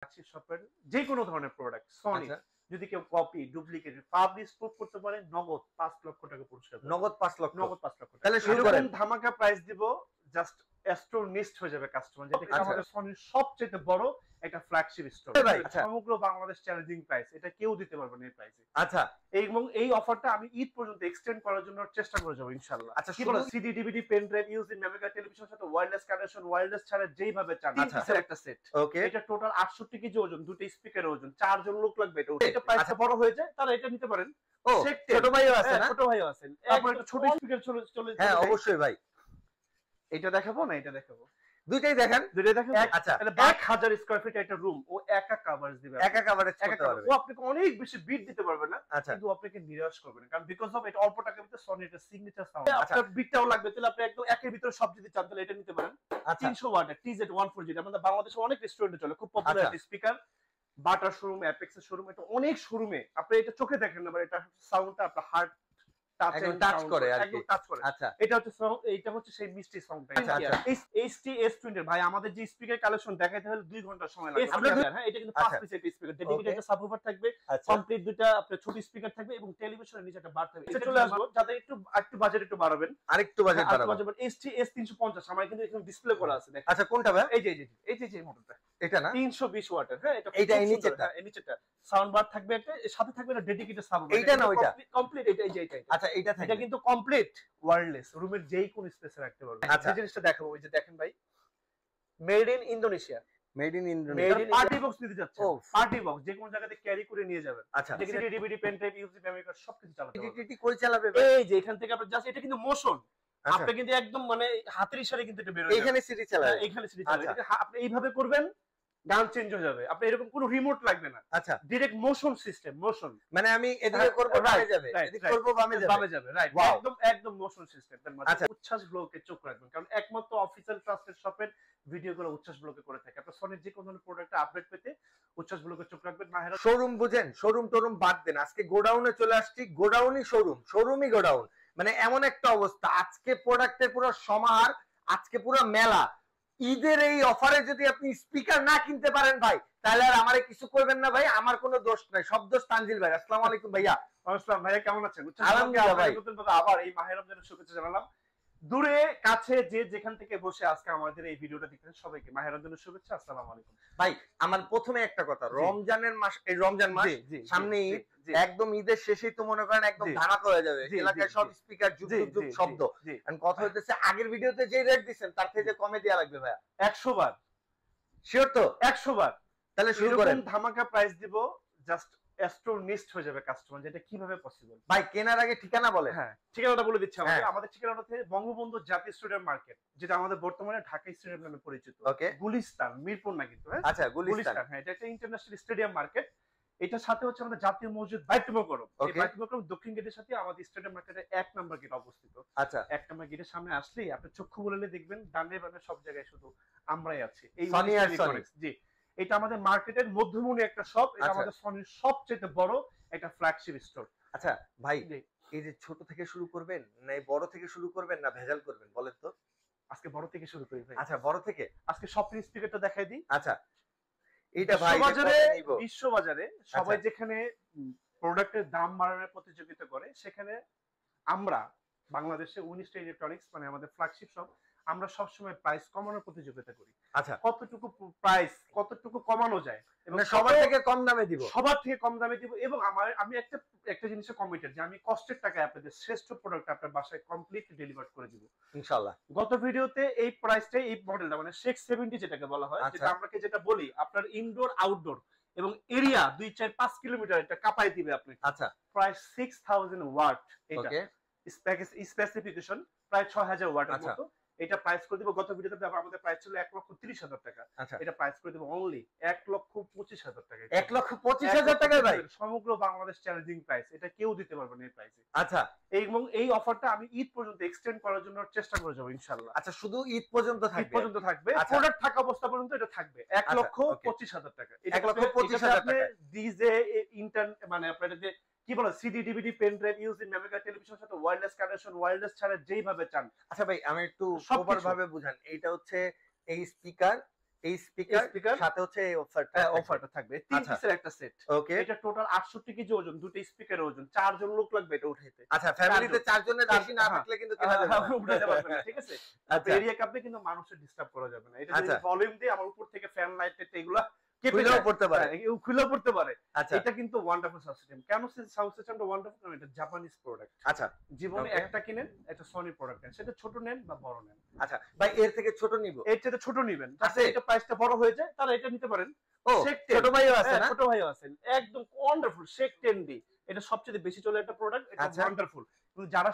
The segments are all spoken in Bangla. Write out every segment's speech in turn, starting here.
শপের যে কোনো ধরনের প্রোডাক্ট সনি যদি কেউ কপি ডুপ্লিকেট পাবলিশ প্রুফ করতে পারে নগদ 5 লক্ষ টাকা পুরস্কার। নগদ 5 লক্ষ? নগদ 5 লক্ষ। তাহলে শুরু করেন। ধামাকা প্রাইস দিব, জাস্ট অ্যাস্ট্রোনিস্ট হয়ে যাবে কাস্টমার, যেটা আমাদের সনির সবচেয়ে বড় একটা ফ্ল্যাগশিপ স্টোর। সমগ্র বাংলাদেশ চ্যালেঞ্জিং প্রাইস, এটা কেউ দিতে পারবে না এই প্রাইসে। আচ্ছা, এবং এই অফারটা আমি ঈদ পর্যন্ত এক্সটেন্ড করার জন্য চেষ্টা করে যাব ইনশাআল্লাহ। আচ্ছা, কি বলেন, CD DVD pen drive using memory card টেলিভিশনের সাথে ওয়্যারলেস কানেকশন, ওয়্যারলেস ছাড়া যেইভাবে চান, পিসের একটা সেট। ওকে, এটা টোটাল 68 কেজি ওজন, দুটো স্পিকারের ওজন, 4 জন লোক লাগবে এটা। এটা প্রাইসটা বড় হয়ে যায়, তারা এটা নিতে পারেন। ও ছোট ভাইও আছে না? ছোট ভাইও আছে। তারপর একটা ছোট স্পিকার চলে। হ্যাঁ অবশ্যই ভাই। এটা দেখাবো না এটা দেখাবো? দুইটাই দেখেন। দুইটাই দেখেন। আচ্ছা, তাহলে 1000 স্কয়ার ফিট একটা রুম, ও একা কভারেজ দিবে, একা কভারেজ করতে পারবে। ও আপনাকে অনেক বেশি বিট দিতে পারবে না, কিন্তু আপনাকে নিরাশ করবে না, কারণ বিকজ অফ এটা অল্প টাকার ভিতরে সনি এটা সিগনেচার সাউন্ড। আপনার বিটটাও লাগবে, তাহলে আপনি একদম একের ভিতরে সব যদি চান তাহলে এটা নিতে পারেন। 300 ওয়াটের TZ140, আমাদের বাংলাদেশে অনেক রেস্টুরেন্টে চলে, খুব পপুলার একটা স্পিকার। বাটার শোরুম, অ্যাপেক্সের শোরুম, এটা অনেক শোরুমে আপনি এটা চোখে দেখেন না, এটা সাউন্ডটা আপনার হার্ট টাচ করে আর কি। আচ্ছা, এটা হচ্ছে সেই মিষ্টি সাউন্ডটা। HT-S20 ভাই, আমাদের যে স্পিকার কালেকশন দেখাইতে হলে 2 ঘন্টা সময় লাগে। হ্যাঁ, এটা কিন্তু 5 পিসের স্পিকার, ডেডিকেটেড একটা সাবউফার থাকবে, কমপ্লিট দুটো আপনার ছোট স্পিকার থাকবে এবং টেলিভিশনের নিচে একটা বার থাকবে। এটা চলে আসবে যাদের একটু বাজেট একটু বাড়াবেন, আরেকটু বাজেট বাড়াবেন। HT-S350 আমার কিন্তু এখানে ডিসপ্লে করা আছে দেখেন। আচ্ছা, কোনটা ভাই? এই যে মোটরটা, এটা না 320 ওয়াটের। হ্যাঁ, এটা এই নিচেটা, এই নিচেটা সাউন্ড বার থাকবে একটা, এর সাথে থাকবে একটা ডেডিকেটেড সাবউফার। এইটা না ওইটা কমপ্লিট, এটা আচ্ছা, এটা কিন্তু কমপ্লিট ওয়্যারলেস, রুমের যেই কোন স্পেসে রাখতে পারবেন। যে জিনিসটা দেখাবো, ওই যে দেখেন ভাই, made in Indonesia. Party box নিতে যাচ্ছে, পার্টি বক্স যে কোন জায়গাতে ক্যারি করে নিয়ে যাবেন। আচ্ছা, CD DVD pen drive using memory card সবকিছু চালাতে পারবেন। এডিটি কই চালাবে ভাই? এই যে এখান থেকে আপনি জাস্ট, এটা কিন্তু মোশন, আপনি কিন্তু একদম মানে হাতের ইশারায় কিন্তু এটা বের হয়ে যাবে। এখানে সিডি চালাবে, এখানে সিডি চালাবে, আপনি এইভাবে করবেন, গান চেঞ্জ হয়ে যাবে, আপনি এরকম কোনো রিমোট লাগবে না। আচ্ছা, ডাইরেক্ট মোশন সিস্টেম, মোশন মানে আমি এদিকে করব বামে যাবে, এদিকে করব বামে যাবে, রাইট, একদম মোশন সিস্টেম। আচ্ছা, উচ্ছ্বাস ব্লকে চোখ রাখবেন, কারণ একমাত্র অফিশিয়াল ট্রাস্টেড শপের ভিডিওগুলো উচ্ছ্বাস ব্লকে করে থাকে। আপনার সনির যে কোনো ধরনের প্রোডাক্ট আপডেট পেতে উচ্ছ্বাস ব্লকে চোখ রাখবেন। মাহেরা শোরুম বুঝেন, শোরুম টরুম বাদ দেন, আজকে গোডাউনে চলে আসছি, গোডাউনই শোরুম, শোরুমই গোডাউন, মানে এমন একটা অবস্থা। আজকে প্রোডাক্টের পুরো সমাহার, আজকে পুরো মেলা। ঈদের এই অফারে যদি আপনি স্পিকার না কিনতে পারেন ভাই, তাহলে আর আমারে কিছু করবেন না ভাই, আমার কোনো দোষ নাই, সব দোষ তানজিল ভাই। আসসালামু আলাইকুম ভাইয়া। আসসালাম ভাইয়া, কেমন আছেন? আলহামদুলিল্লাহ ভাই। আবার এই মাহে রমজানের শুভেচ্ছা জানালাম। দূরে কাছে যে যেখান থেকে বসে আজকে আমাদের এই ভিডিওটা দেখতেছেন, সবাইকে মাহে রমজানের শুভেচ্ছা, আসসালামু আলাইকুম। ভাই আমার প্রথমে একটা কথা, রমজানের মাস, এই রমজান মাস সামনে ঈদ, একদম ঈদের শেষেই তো মনে করেন একদম ধামাকা হয়ে যাবে, এলাকায় সব স্পিকার যুগ যুগ শব্দ। কথা হইতেছে আগের ভিডিওতে যে রেট দিবেন তার থেকে কমে দেয়া লাগবে ভাইয়া 100 বার। শিওর তো? 100 বার। তাহলে শুরু করেন। ধামাকা প্রাইস দিব, জাস্ট অ্যাস্ট্রোনিস্ট হয়ে যাবে কাস্টমার, যেটা কিভাবে পসিবল ভাই? কেনার আগে ঠিকানা বলে। হ্যাঁ, ঠিকানাটা বলে দিচ্ছি। আমাদের ঠিকানাটা হচ্ছে বঙ্গবন্ধু জাতীয় স্টেডিয়াম মার্কেট, যেটা আমাদের বর্তমানে ঢাকা স্টেডিয়াম নামে পরিচিত। ওকে, গুলিস্তান, মিরপুর না কিন্তু। হ্যাঁ, আচ্ছা, গুলিস্তান। হ্যাঁ, এটা একটা ইন্টারন্যাশনাল স্টেডিয়াম মার্কেট। এটার সাথে হচ্ছে আমাদের জাতীয় মসজিদ বাইতুল মোকাররম। এই বাইতুল মোকাররম দক্ষিণ গেটের সাথে আমাদের স্টেডিয়াম মার্কেটের 1 নম্বর গেট অবস্থিত। আচ্ছা, 1 নম্বর গেটের সামনে আসলেই আপনি চক্ষু বুলালে দেখবেন ডানে বামে সব জায়গায় শুধু আমরাই আছি। এই সনি ইলেকট্রনিক্স। জি, এটা আমাদের মার্কেটের মধ্যমণি একটা শপ, এটা আমাদের সনির সবচেয়ে বড় একটা ফ্ল্যাগশিপ স্টোর। আচ্ছা ভাই, এই যে ছোট থেকে শুরু করবেন না এই বড় থেকে শুরু করবেন না ভেজাল করবেন বলেন তো? আজকে বড় থেকে শুরু করি ভাই। আচ্ছা, বড় থেকে। আজকে স্বপ্নের স্পিকারটা দেখাই দিই। আচ্ছা, এটা ভাই বিশ্ববাজারে সবাই যেখানে প্রোডাক্টের দাম বাড়ানোর প্রতিযোগিতা করে, সেখানে আমরা বাংলাদেশে 19টা ইলেকট্রনিক্স মানে আমাদের ফ্ল্যাগশিপ শপ, আমরা সবসময় প্রাইস কমানোর প্রতিযোগিতা করি। আচ্ছা, কতটুকু প্রাইস কতটুকু কমানো যায় এবং সবার থেকে কম দামে দিব, সবার থেকে কম দামে দিব। এবং আমি একটা জিনিসে কমিটেড যে আমি কষ্টের টাকায় আপনাদের শ্রেষ্ঠ প্রোডাক্ট আপনার বাসায় কমপ্লিট ডেলিভার করে দিব ইনশাআল্লাহ। গত ভিডিওতে এই প্রাইসটাই, এই মডেলটা মানে 670 যেটাকে বলা হয়, যেটা আমরা যেটা বলি আপনার ইনডোর আউটডোর এবং এরিয়া 2-4-5 কিলোমিটার এটা কাঁপাই দিবে আপনি। আচ্ছা, প্রায় 6000 ওয়াট, এটা স্পেসিফিকেশন প্রায় 6000 ওয়াটের মতো। এটা প্রাইস করে দিব, গত ভিডিওতে আমাদের প্রাইস ছিল 1,30,000 টাকা, এটা প্রাইস করে দিব অনলি 1,25,000 টাকা। 1,25,000 টাকা ভাই, সমগ্র বাংলাদেশ চ্যালেঞ্জিং প্রাইস, এটা কেউ দিতে পারবে না এই প্রাইসে। আচ্ছা, এবং এই অফারটা আমি ঈদ পর্যন্ত এক্সটেন্ড করার জন্য চেষ্টা করে যাব ইনশাআল্লাহ। আচ্ছা, শুধু ঈদ পর্যন্ত থাকবে? ঈদ পর্যন্ত থাকবে, প্রোডাক্ট থাকা অবস্থা পর্যন্ত এটা থাকবে 1,25,000 টাকা। 1,25,000 টাকা ডিজে ইন্টার মানে আপনার যে কি বলে CD DVD pen drive using memory card টেলিভিশনের সাথে ওয়্যারলেস কানেকশন, ওয়্যারলেস ছাড়া যেইভাবে চান। আচ্ছা ভাই, আমি একটু প্রপার ভাবে বুঝান। এইটা হচ্ছে এই স্পিকার, এই স্পিকার স্পিকার সাথে হচ্ছে এই অফারটা থাকবে তিন আচ্ছা। পিসের একটা সেট। ওকে এটা টোটাল 68 কেজি ওজন, দুটো স্পিকারের ওজন, 4 জন লোক লাগবে এটা উঠাইতে। আচ্ছা ফ্যামিলিতে 4 জনের বেশি না থাকলে কিন্তু কেনা যাবে না। উঠাতে পারবে না, ঠিক আছে? আচ্ছা এরিয়া কাপে কিন্তু মানুষের ডিস্টার্ব করা যাবে না। এটা যদি আচ্ছা। ভলিউম দিয়ে আমার উপর থেকে ফ্যান লাইট এগুলা কেঁপে খুলেও যায়, পড়তে পারে। কেউ খুলেও পড়তে পারে। আচ্ছা এটা কিন্তু ওয়ান্ডারফুল সাউন্ড সিস্টেম। কেন সাউন্ড সিস্টেমটা ওয়ান্ডারফুল? কারণ এটা জাপানিজ প্রোডাক্ট। আচ্ছা জীবনে Okay. একটা কিনেন, একটা সনি প্রোডাক্ট নেন, সেটা ছোট নেন বা বড় নেন। আচ্ছা ভাই এর থেকে ছোট নিব এর চেয়ে ছোট নিবেন, যাতে আছে? এটা প্রাইসটা বড় হয়ে যায়, তারা এটা নিতে পারেন। ও শেক ছোট ভাইও আছে হ্যাঁ, না ছোট ভাইও আছেন, একদম ওয়ান্ডারফুল শেক 10D। এটা সবচেয়ে বেশি চলে একটা প্রোডাক্ট, এটা আচ্ছা। ওয়ান্ডারফুল। কিন্তু যারা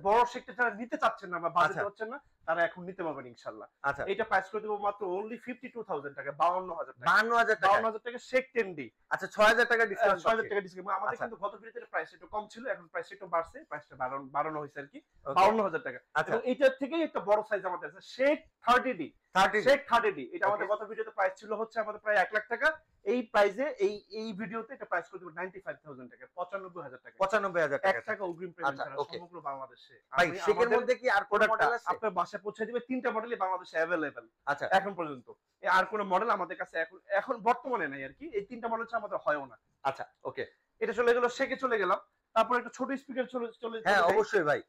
বড় শেকটা যারা নিতে চাচ্ছেন না বা বাজেট আচ্ছা। হচ্ছে না, তারা এখন নিতে পারবেন ইনশাআল্লাহ। আচ্ছা এটা প্রাইস করে দেব মাত্র অনলি 52,000 টাকা, 52,000 টাকা। 52,000 টাকা 52,000 টাকা শেক 10D। আচ্ছা 6,000 টাকা ডিসকাউন্ট 6,000 টাকা ডিসকাউন্ট। আমাদের আচ্ছা। কিন্তু গত ভিডিওতে প্রাইস একটু কম ছিল, এখন প্রাইস একটু বাড়ছে, প্রাইসটা বাড়ানো হয়েছে আর কি, Okay. 52,000 টাকা। আচ্ছা এবং এটার থেকেই একটা বড় সাইজ আমাদের আছে, শেক 30D। 30 শেক 30D এটা আমাদের Okay. গত ভিডিওতে প্রাইস ছিল হচ্ছে আমাদের প্রায় 1 লাখ টাকা। এই প্রাইসে এই ভিডিওতে এটা প্রাইস করে দেব 95,000 টাকা, 95,000 টাকা। 95,000 1 টাকা টাকা অগ্রিম পেমেন্ট আচ্ছা, ছাড়া okay. সমগ্র বাংলাদেশে। ভাই আমি শেকের আমাদের মধ্যে কি আর কোন প্রোডাক্টটা মডেল আছে আপনার বাসায় পৌঁছে দিবে, 3টা মডেলই বাংলাদেশে अवेलेबल আচ্ছা এখন পর্যন্ত। আর কোন মডেল আমাদের কাছে এখন বর্তমানে নাই আর কি। এই 3টা মডেল ছাড়া আমাদের হয়ও না। আচ্ছা ওকে এটা চলে গেল, শেকে চলে গেলাম। তারপর একটা ছোট স্পিকার চলে হ্যাঁ যাই। অবশ্যই ভাই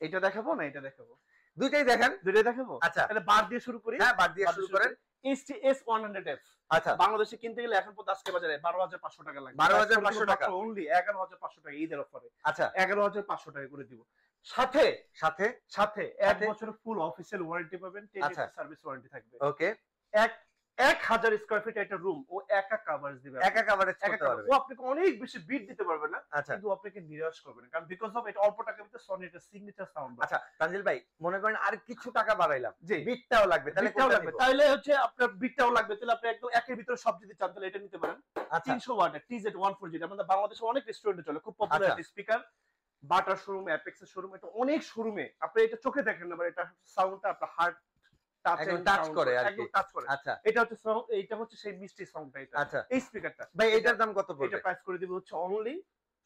এটা দেখাবো না এটা দেখাবো? দুইটাই দেখেন দুটোই দেখাবো। আচ্ছা তাহলে বার দিয়ে শুরু করি। হ্যাঁ বাদ দিয়ে শুরু করেন STS 100F আচ্ছা বাংলাদেশে কিনতে গেলে এখন পর্যন্ত আজকে বাজারে 12,500 টাকা লাগবে। 12,500 টাকা অনলি 11,500 টাকা ঈদের অফারে। আচ্ছা 11,500 টাকা করে দিব। সাথে সাথে সাথে 1 সাথে? বছরের ফুল অফিসিয়াল ওয়ারেন্টি পাবেন, 10 আচ্ছা। ইয়ার্স সার্ভিস ওয়ারেন্টি থাকবে। ওকে 1000 স্কয়ার ফিট একটা রুম ও একা কভারেজ দিবে। একা কভারেজ একা করতে coverage। পারবে ও আপনাকে অনেক বেশি বিট দিতে পারবে না, আচ্ছা কিন্তু আপনাকে নিরাশ করবে না, কারণ বিকজ অফ এটা অল্প টাকার ভিতরে সনি একটা সিগনেচার সাউন্ড। আচ্ছা তানজিল ভাই মনে করেন আর কিছু টাকা বাড়াইলাম জি বিটটাও লাগবে তাহলে বিটটাও কোনটা লাগবে, নিব? তাহলে হচ্ছে আপনার বিটটাও লাগবে, তাহলে আপনি একদম একের ভিতরে সব যদি চান তাহলে এটা নিতে পারেন। আচ্ছা 300 ওয়াটের TZ140 আমাদের বাংলাদেশে অনেক রেস্টুরেন্টে চলে, খুব পপুলার আচ্ছা। একটা স্পিকার। বাটার শোরুম, অ্যাপেক্সের শোরুম, এটা অনেক শোরুমে আপনি এটা চোখে দেখেন না, এটা সাউন্ডটা আপনার হার্ট একদম touch করে আর কি। একদম টাচ করে। আচ্ছা এটা হচ্ছে এইটা হচ্ছে সেই মিষ্টি সাউন্ডটা, এটা আচ্ছা এই স্পিকারটা। ভাই এটার দাম কত পড়বে এটা প্রাইস করে দিব হচ্ছে অনলি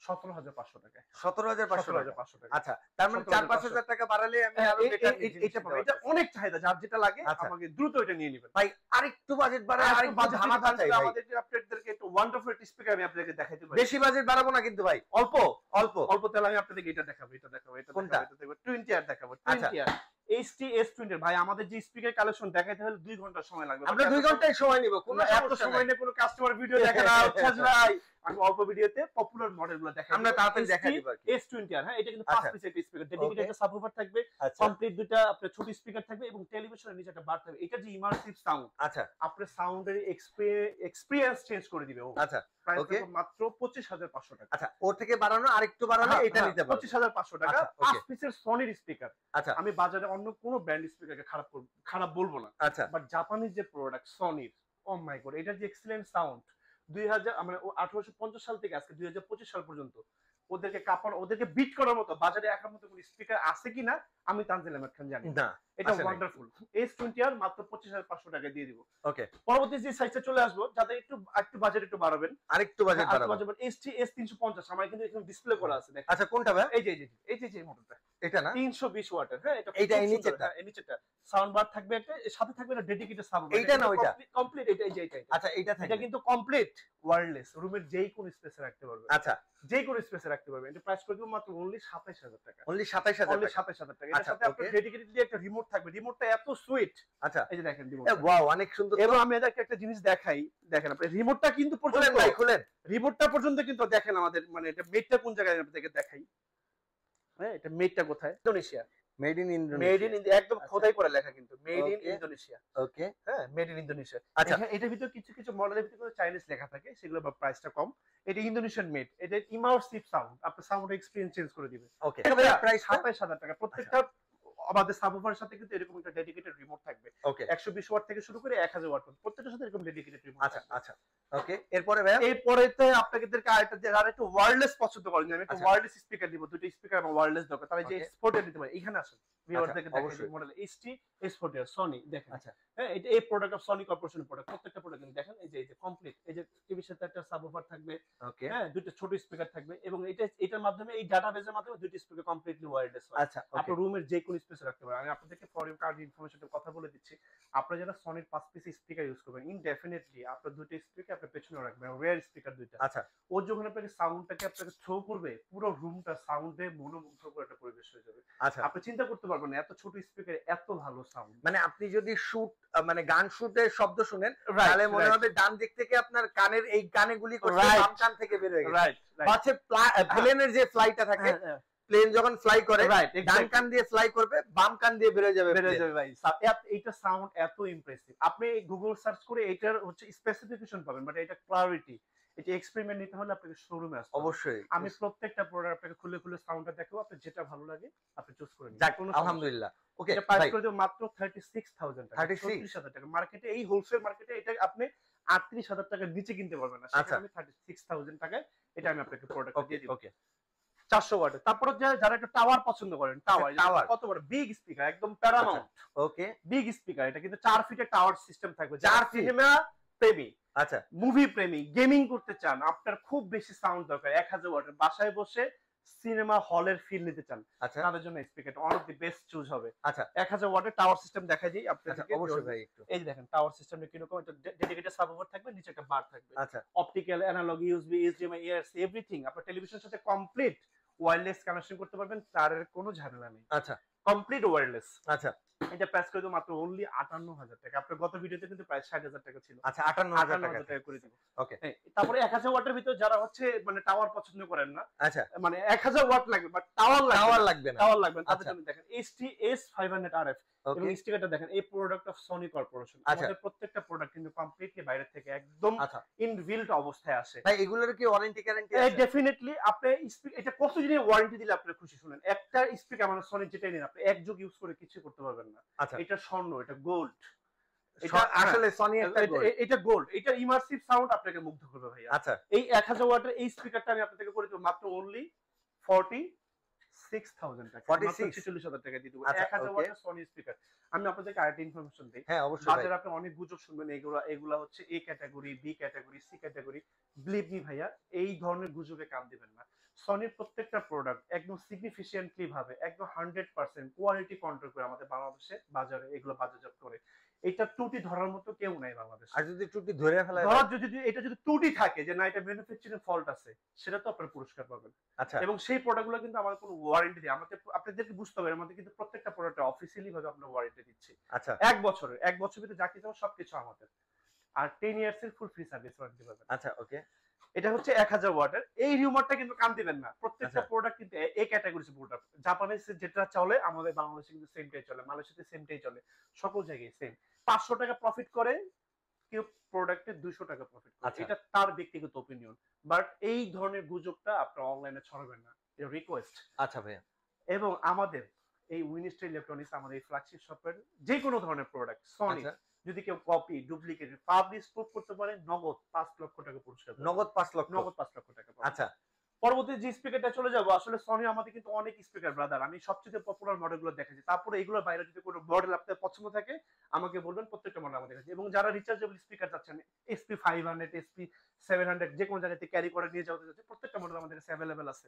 17,500 টাকা। 17,500 টাকা 17,500 টাকা। আচ্ছা তার মানে 4-5,000 টাকা বাড়ালে আমি আরো বেটার এটা পাবেন। এটা অনেক চাহিদা, যার যেটা লাগে আচ্ছা। আমাকে দ্রুত এটা নিয়ে নেবেন। ভাই আরেকটু বাজেট বাড়ায় আর আরেকটু বাজেট ধামাকা চাই ভাই আমাদের আপনাদেরকে একটু ওয়ান্ডারফুল একটা স্পিকার আমি আপনাদেরকে দেখাইতে পারি। বেশি বাজেট বাড়াবো না কিন্তু ভাই অল্প অল্প অল্প তাহলে আমি আপনাদেরকে এটা দেখাবো, এটা দেখাবো, এটা কোনটা? দেখাবো, এটা দেখাবো, 20 আর দেখাবো, আচ্ছা। 20 আর STS20 ভাই আমাদের যে স্পিকার কালেকশন দেখাইতে হলে 2 ঘন্টা সময় লাগবে। আমরা 2 ঘন্টায় সময় নিব কোনো এত সমস্যা সময় নাই নেই কোনো কাস্টমার ভিডিও দেখে না হচ্ছে ভাই। আমি অল্প ভিডিওতে পপুলার মডেলগুলো দেখাই। আমরা তাড়াতাড়ি দেখাই দিব আর কি S20 আর হ্যাঁ, এটা কিন্তু আচ্ছা। 5 পিসের একটা স্পিকার, ডেডিকেটেড একটা সাবউফার থাকবে, আচ্ছা কমপ্লিট দুটো আপনার ছোট স্পিকার থাকবে এবং টেলিভিশনের নিচে একটা বার থাকবে। এটা যে ইমার্সিভ সাউন্ড, আচ্ছা আপনার সাউন্ডের এক্সপেরিয়েন্স চেঞ্জ করে দিবে ও। আচ্ছা প্রাইস Okay. মাত্র 25,500 টাকা। আচ্ছা ওর থেকে বাড়ানো আরেকটু বাড়ালে এটা নিতে পারবো 25,500 টাকা। আচ্ছা, okay. 5 পিসের সনির স্পিকার। আচ্ছা আমি বাজারে অন্য কোনো ব্র্যান্ড স্পিকারকে খারাপ বলবো না, আচ্ছা বাট জাপানিজ যে প্রোডাক্ট সনির, ও মাই গড, এটার যে এক্সিলেন্ট সাউন্ড 2000 মানে 1850 সাল থেকে আজকে 2025 সাল পর্যন্ত ওদেরকে ওদেরকে বিট করার মতো বাজারে একার মতো কোনো স্পিকার আছে কিনা আমি তানজিল আহমেদ খান জানি না। না এটা আসে নাই। ওয়ান্ডারফুল। S20 আর মাত্র 25,500 টাকা দিয়ে দিব। ওকে পরবর্তী যে সাইজে চলে আসবো, যাতে একটু বাজেট একটু বাড়াবেন, আরেকটু বাজেট বাড়াবো STS 350 আমার কিন্তু এখানে ডিসপ্লে করা আছে দেখেন। আচ্ছা কোনটা ভাই এই যে মডেলটা এটা না 320 ওয়াটের। হ্যাঁ এটা এইটা খুব এই সুন্দর। নিচেরটা? হ্যাঁ, এই নিচেরটা সাউন্ড বার থাকবে একটা, এর সাথে থাকবে একটা ডেডিকেটেড সাউন্ড। এইটা না ওইটা? কমপ্লিট এটা এটা আচ্ছা এটা এটা থাকে কিন্তু কমপ্লিট ওয়্যারলেস, রুমের যেই কোন স্পেসে রাখতে পারবেন, আচ্ছা যেই কোন স্পেসে রাখতে পারবেন। এটা প্রাইস করে দিব মাত্র অনলি 27,000 টাকা। অনলি 27,000 অনলি টাকা 27,000 টাকা। এর আচ্ছা, সাথে আপনার okay. ডেডিকেটেডলি একটা রিমোট থাকবে। রিমোটটা এত সুইট, আচ্ছা এই যে দেখেন রিমোট। ওয়াও অনেক সুন্দর তো। এবং আমি এদেরকে একটা জিনিস দেখাই, দেখেন আপনি রিমোটটা কিন্তু খুলেন পর্যন্ত ভাই খুলেন রিমোটটা পর্যন্ত কিন্তু দেখেন আমাদের, মানে এটা মেডটা কোন জায়গায় আপনাদেরকে দেখাই। হ্যাঁ এটা মেডটা কোথায়? Indonesia. Made in made in India, একদম আচ্ছা। খোদাই করে লেখা কিন্তু মেড ইন Okay. ইন্দোনেশিয়া। ওকে হ্যাঁ মেড ইন ইন্দোনেশিয়া। আচ্ছা এটার ভিতরে কিছু মডেলের ভিতরে চাইনিজ লেখা থাকে, সেগুলো বা প্রাইসটা কম। এটা ইন্দোনেশিয়ান মেড, এটা ইমার্সিভ সাউন্ড, আপনার সাউন্ড এক্সপেরিয়েন্স চেঞ্জ করে দিবে। ওকে প্রাইস 27,000 টাকা। প্রত্যেকটা আমাদের সাবউফারের সাথে কিন্তু এরকম একটা ডেডিকেটেড রিমোট থাকবে। ওকে 120 ওয়াট থেকে শুরু করে 1000 ওয়াট পর্যন্ত প্রত্যেকটার সাথে এরকম ডেডিকেটেড রিমোট। আচ্ছা আচ্ছা ওকে এরপরে ভাই এরপরেতে আপনাদেরকে আরেকটু ওয়্যারলেস পছন্দ করেন, আমি একটা আচ্ছা। ওয়্যারলেস স্পিকার দিব, দুটো স্পিকার এবং ওয়্যারলেস দরকার, তাহলে যে Okay. এক্সপোর্টার নিতে পারে। এখানে আসেন ভিউয়ারদেরকে আচ্ছা, দেখেন অবশ্যই। মডেল ST এক্সপোর্টার সনি দেখেন। আচ্ছা হ্যাঁ এটা এই প্রোডাক্ট অফ সনি কর্পোরেশনের প্রোডাক্ট। প্রত্যেকটা প্রোডাক্ট দেখেন এই যে কমপ্লিট, এই যে টিভির সাথে একটা সাবউফার থাকবে, ওকে হ্যাঁ দুটো ছোট স্পিকার থাকবে এবং এটার মাধ্যমে এই ডাটাবেজের মাধ্যমে দুটো স্পিকার কমপ্লিটলি ওয়্যারলেস হয়। আচ্ছা ওকে আপনার রুমের যে কোনো স্পেসে রাখতে পারেন। আমি আপনাদেরকে ফর ইউর কার্ড ইনফরমেশনের কথা বলে দিচ্ছি। আপনারা যারা সনির 5 পিস স্পিকার ইউজ করবেন ইনডেফিনেটলি আপনার দুটো স্পিকার আপনার পেছনে রাখবেন, রেয়ার স্পিকার দুইটা। আচ্ছা ও যখন আপনাকে সাউন্ডটাকে আপনাকে থ্রো করবে পুরো রুমটা সাউন্ডে মনোমুগ্ধকর একটা পরিবেশ হয়ে যাবে। আচ্ছা আপনি চিন্তা করতে পারবেন না এত ছোট স্পিকারে এত ভালো সাউন্ড। মানে আপনি যদি শুট মানে গান শুটের শব্দ শুনেন Right, তাহলে মনে right. হবে ডান দিক থেকে আপনার কানের এই কানে গুলি করছে, Right. বাম কান থেকে বের হয়ে গেছে। রাইট পাশে প্লেনের যে ফ্লাইটটা থাকে, হ্যাঁ প্লেন যখন ফ্লাই করে রাইট ডান এক্স্যাক্টলি কান দিয়ে ফ্লাই করবে, বাম কান দিয়ে বের হয়ে যাবে বেড়ে plane। যাবে ভাই। এইটা সাউন্ড এত ইমপ্রেসিভ, আপনি গুগল সার্চ করে এটার হচ্ছে স্পেসিফিকেশন পাবেন, বাট এটা ক্লারিটি, এটা এক্সপেরিমেন্ট নিতে হলে আপনাকে শোরুমে আসতে হবে। অবশ্যই। আমি প্রত্যেকটা প্রোডাক্ট আপনাকে খুলে খুলে সাউন্ডটা দেখাবো, আপনার যেটা ভালো লাগে আপনি চুজ করে নিন। যাক কোনো সমস্যা নেই। আলহামদুলিল্লাহ। ওকে এটা প্রাইস ভাই, করে দেব মাত্র 36,000 টাকা, 36? 36,000 টাকা। মার্কেটে এই হোলসেল মার্কেটে এটা আপনি 38,000 টাকার নিচে কিনতে পারবেন না, আচ্ছা। সেখানে আমি 36,000 টাকায় এটা আমি আপনাকে প্রোডাক্ট ওকে দিয়ে দিব। ওকে 400 ওয়াটের। তারপরে যারা একটা টাওয়ার পছন্দ করেন, টাওয়ার Tower। কত বড় বিগ স্পিকার, একদম প্যারামাউন্ট ওকে বিগ স্পিকার, এটা কিন্তু 4 ফিটের টাওয়ার সিস্টেম থাকবে। 4 যারা ফিট? সিনেমা প্রেমী, আচ্ছা মুভি প্রেমী, গেমিং করতে চান, আপনার খুব বেশি সাউন্ড দরকার, 1000 ওয়াটের, বাসায় বসে সিনেমা হলের ফিল নিতে চান, আচ্ছা তাদের জন্য স্পিকারটা one of the best choose হবে। আচ্ছা 1000 ওয়াটের টাওয়ার সিস্টেম দেখাই দিই আচ্ছা আপনাদেরকে। অবশ্যই ভাই একটু। এই যে দেখেন টাওয়ার সিস্টেমটা কিরকম, এটা ডেডিকেটেড সাবওুফার থাকবে, নিচে একটা বার থাকবে, আচ্ছা optical, analog, USB, HDMI, ARC, everything. আপনার টেলিভিশনের সাথে কমপ্লিট ওয়্যারলেস কানেকশন করতে পারবেন, তারের কোনো ঝামেলা নেই, আচ্ছা কমপ্লিট ওয়্যারলেস। আচ্ছা এটা প্রাইস করে দেবো মাত্র অনলি 58,000 টাকা। আপনার গত ভিডিওতে কিন্তু প্রাইস 60,000 টাকা ছিল, আচ্ছা 58,000 টাকা। 58,000 টাকা করে দিব। ওকে তারপরে 1000 ওয়াটের ভিতর যারা হচ্ছে মানে টাওয়ার পছন্দ করেন না, আচ্ছা মানে 1000 ওয়াট লাগবে বাট টাওয়ার টাওয়ার লাগবে লাগবে না। টাওয়ার লাগবে না, তাদের আচ্ছা। জন্য দেখেন ST S500 RF এবং ওকে স্টিকারটা দেখেন, এই প্রোডাক্ট অফ সনি কর্পোরেশন। আচ্ছা। আমাদের প্রত্যেকটা প্রোডাক্ট কিন্তু কমপ্লিটলি বাইরে থেকে একদম আচ্ছা ইনবিল্ট অবস্থায় আসে। ভাই এগুলোর কি ওয়ারেন্টি গ্যারান্টি আছে? ডেফিনেটলি আপনি এটা কতদিনের ওয়ারেন্টি দিলে আপনারা খুশি শুনেন। একটা স্পিকার মানে সনি যেটাই নিন আপনি এক যুগ ইউজ করে কিছু করতে পারবেন না। আচ্ছা এটা স্বর্ণ, এটা গোল্ড, আসলে সনি একটা gold। এটা গোল্ড, এটা ইমার্সিভ সাউন্ড আপনাকে মুগ্ধ করবে ভাইয়া। আচ্ছা এই 1000 ওয়াটের এই স্পিকারটা আমি আপনাদেরকে করে দেব মাত্র অনলি 46,000 টাকা, 46? 46,000 টাকা দিয়ে দেব। আচ্ছা, 1000 okay। ওয়াটের সনি স্পিকার। আমি আপনাদেরকে আরেকটা ইনফরমেশন দেই। হ্যাঁ অবশ্যই ভাই। বাজারে আপনি অনেক গুজব শুনবেন, এগুলা হচ্ছে A category, B category, C category. Believe me ভাইয়া, এই ধরনের গুজবে কান দিবেন না। সনির প্রত্যেকটা প্রোডাক্ট একদম সিগনিফিকেন্টলি ভাবে একদম 100% কোয়ালিটি কন্ট্রোল করে আমাদের বাংলাদেশে বাজারে এগুলো বাজারজাত করে। এটা ত্রুটি ধরার মতো কেউ নাই বাংলাদেশে। আর যদি টুটি ধরে ফেলায় ভাই? ধর যদি এটা যদি ত্রুটি থাকে যে না এটা ম্যানুফ্যাকচারিং ফল্ট আছে, সেটা তো আপনারা পুরস্কার পাবেন। আচ্ছা এবং সেই প্রোডাক্টগুলো কিন্তু আমাদের কোনো ওয়ারেন্টি দেয়, আপনাদেরকে বুঝতে হবে আমাদের কিন্তু প্রত্যেকটা প্রোডাক্টে অফিসিয়ালি ভাবে আমরা ওয়ারেন্টি দিচ্ছি। আচ্ছা 1 বছরের, 1 বছর ভিতরে যা কিছু হবে সবকিছু আমাদের। আর 10 ইয়ার্স এর ফুল ফ্রি সার্ভিস ওয়ারেন্টি পাবেন। আচ্ছা ওকে এটা হচ্ছে 1000 ওয়াটের। এই রিউমারটা কিন্তু কান দিবেন না, প্রত্যেকটা আচ্ছা। প্রোডাক্ট কিন্তু এই ক্যাটাগরির প্রোডাক্ট। জাপানে যেটা চলে আমাদের বাংলাদেশে কিন্তু সেমটাই চলে, মালয়েশিয়াতে সেমটাই চলে, সকল জায়গায় সেম। 500 টাকা প্রফিট করে কেউ প্রোডাক্টে 200 টাকা প্রফিট করে, আচ্ছা। এটা তার ব্যক্তিগত অপিনিয়ন। বাট এই ধরনের গুজবটা আপনারা অনলাইনে ছড়াবেন না, এটা রিকোয়েস্ট। আচ্ছা ভাইয়া এবং আমাদের এই উইনস্টার ইলেকট্রনিক্স, আমাদের এই ফ্ল্যাগশিপ শপের যে কোনো ধরনের প্রোডাক্ট সনি আচ্ছা যদি কেউ কপি, ডুপ্লিকেট, পাবলিশ প্রুফ করতে পারে, নগদ 5 লক্ষ টাকা পুরস্কার পাবে। নগদ 5 লক্ষ। নগদ 5 লক্ষ টাকা পাবে। আচ্ছা পরবর্তী যে স্পিকারটা চলে যাবো, আসলে সনি আমাদের কিন্তু অনেক স্পিকার ব্রাদার, আমি সবচেয়ে পপুলার মডেলগুলো দেখাচ্ছি। তারপরে এগুলোর বাইরে যদি কোনো মডেল আপনাদের পছন্দ থাকে আমাকে বলবেন, প্রত্যেকটা মডেল আমাদের কাছে। এবং যারা রিচার্জেবল স্পিকার চাচ্ছেন SP500, SP700 যে কোনো জায়গাতে ক্যারি করে নিয়ে যাওয়া যাচ্ছে, প্রত্যেকটা মডেল আমাদের কাছে অ্যাভেলেবেল আছে,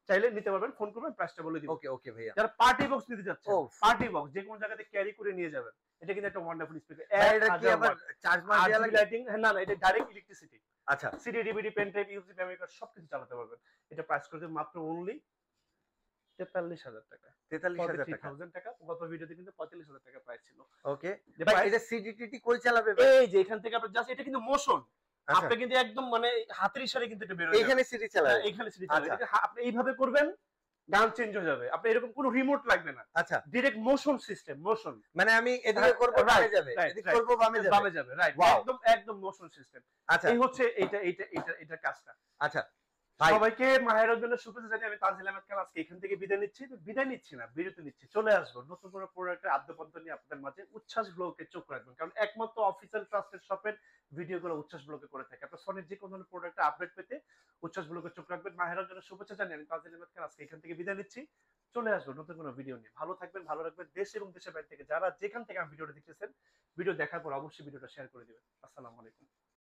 চাইলে নিতে পারবেন, ফোন করবেন, প্রাইসটা বলে দিব। ওকে ওকে ভাইয়া। যারা পার্টি বক্স নিতে যাচ্ছেন, ও পার্টি বক্স যে কোনো জায়গাতে ক্যারি করে নিয়ে যাবেন, এটা কিন্তু একটা ওয়ান্ডারফুল স্পিকার। ভাই এটা কি আবার চার্জ মার দেয়া লাগে? লাইটিং, না না, এটা ডাইরেক্ট ইলেকট্রিসিটি, আচ্ছা CD, DVD, pen drive, USB, memory card সবকিছু চালাতে পারবেন। এটা প্রাইস করে দেব মাত্র অনলি 43,000 টাকা, 43,000 টাকা। 43,000 টাকা। গত ভিডিওতে কিন্তু 45,000 টাকা প্রাইস ছিল। ওকে যে ভাই price- এটা সিডিটিটি কই চালাবে ভাই? এই যে এখান থেকে আপনি জাস্ট, এটা কিন্তু মোশন, আচ্ছা আপনি কিন্তু একদম মানে হাতের ইশারায় কিন্তু এটা বের হয়ে যাবে। এইখানে সিডি চালাবে? এখানে সিডি চালাবে, আচ্ছা। এটা আপনি এইভাবে করবেন, গান চেঞ্জ হয়ে যাবে। আপনি এরকম কোনো রিমোট লাগবে না, আচ্ছা ডাইরেক্ট মোশন সিস্টেম, মোশন। মানে আমি এদিকে করব বামে যাবে, এদিকে করব বামে যাবে। বামে যাবে, রাইট, Wow. একদম একদম মোশন সিস্টেম। আচ্ছা এই হচ্ছে এটা কাজটা। আচ্ছা ভাই সবাইকে মাহের রমজানের শুভেচ্ছা জানিয়ে আমি তানজিল আহমেদ খান আজকে এখান থেকে বিদায় নিচ্ছি। বিদায় নিচ্ছি না, বিরতি নিচ্ছি। চলে আসবো নতুন কোনো প্রোডাক্টের আদ্যপন্ত নিয়ে আপনাদের মাঝে। উচ্ছ্বাস ব্লগে চোখ রাখবেন, কারণ একমাত্র অফিসিয়াল ট্রাস্টেড শপের ভিডিওগুলো উচ্ছ্বাস ব্লগে করে থাকে। আপনার সনির যে কোনো ধরনের প্রোডাক্টের আপডেট পেতে উচ্ছ্বাস ব্লগে চোখ রাখবেন। মাহের রমজানের শুভেচ্ছা জানিয়ে আমি তানজিল আহমেদ খান আজকে এখান থেকে বিদায় নিচ্ছি। চলে আসবো নতুন কোনো ভিডিও নিয়ে। ভালো থাকবেন, ভালো রাখবেন। দেশ এবং দেশের বাইরে থেকে যারা যেখান থেকে আমি ভিডিওটা দেখতেছেন, ভিডিও দেখার পর অবশ্যই ভিডিওটা শেয়ার করে দিবেন। আসসালামু আলাইকুম।